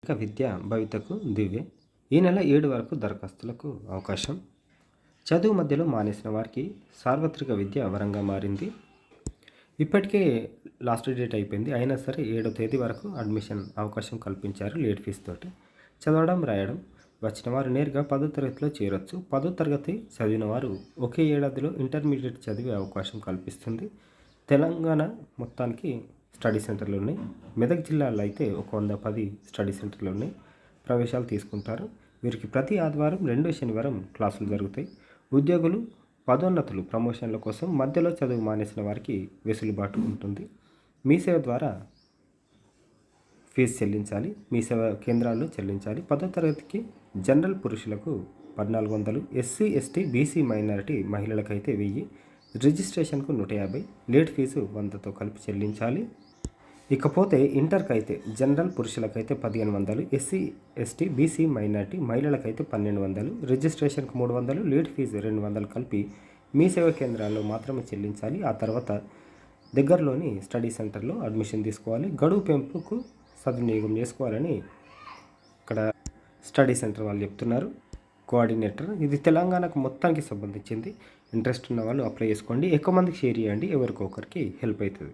ఇక విద్య భవితకు దివ్య. ఈ నెల 7 వరకు దరఖాస్తులకు అవకాశం. చదువు మధ్యలో మానేసిన వారికి సార్వత్రిక విద్య వరంగా మారింది. ఇప్పటికే లాస్ట్ డేట్ అయిపోయింది. అయినా సరే 7వ తేదీ వరకు అడ్మిషన్ అవకాశం కల్పించారు లేట్ ఫీజు తోటి. చదవడం రాయడం వచ్చిన వారు నేరుగా 10వ తరగతిలో చేరొచ్చు. 10వ తరగతి చదివిన వారు ఒకే ఏడాదిలో ఇంటర్మీడియట్ చదివే అవకాశం కల్పిస్తుంది. తెలంగాణ మొత్తానికి స్టడీ సెంటర్లు ఉన్నాయి. మెదక్ జిల్లాలో అయితే ఒక 110 స్టడీ సెంటర్లు ఉన్నాయి. ప్రవేశాలు తీసుకుంటారు. వీరికి ప్రతి ఆదివారం 2వ శనివారం క్లాసులు జరుగుతాయి. ఉద్యోగులు పదోన్నతులు ప్రమోషన్ల కోసం మధ్యలో చదువు మానేసిన వారికి వెసులుబాటు ఉంటుంది. మీ సేవ ద్వారా ఫీజు చెల్లించాలి. మీ సేవ కేంద్రాల్లో చెల్లించాలి. 10వ తరగతికి జనరల్ పురుషులకు 1400, ఎస్సీ ఎస్టీ బీసీ మైనారిటీ మహిళలకైతే 1000, రిజిస్ట్రేషన్కు 150, లేట్ ఫీజు 100తో కలిపి చెల్లించాలి. ఇకపోతే ఇంటర్కి అయితే జనరల్ పురుషులకైతే 1500, ఎస్సీ ఎస్టీ బీసీ మైనారిటీ మహిళలకైతే 1200, రిజిస్ట్రేషన్కు 300, లేట్ ఫీజు 200 కలిపి మీ సేవా కేంద్రాల్లో మాత్రమే చెల్లించాలి. ఆ తర్వాత దగ్గరలోని స్టడీ సెంటర్లో అడ్మిషన్ తీసుకోవాలి. గడువు పెంపుకు సద్వినియోగం చేసుకోవాలని ఇక్కడ స్టడీ సెంటర్ వాళ్ళు చెప్తున్నారు. కోఆర్డినేటర్ ఇది తెలంగాణకు మొత్తానికి సంబంధించింది. ఇంట్రెస్ట్ ఉన్న వాళ్ళు అప్లై చేసుకోండి. ఎక్కువ మందికి షేర్ చేయండి. ఎవరికొకరికి హెల్ప్ అవుతుంది.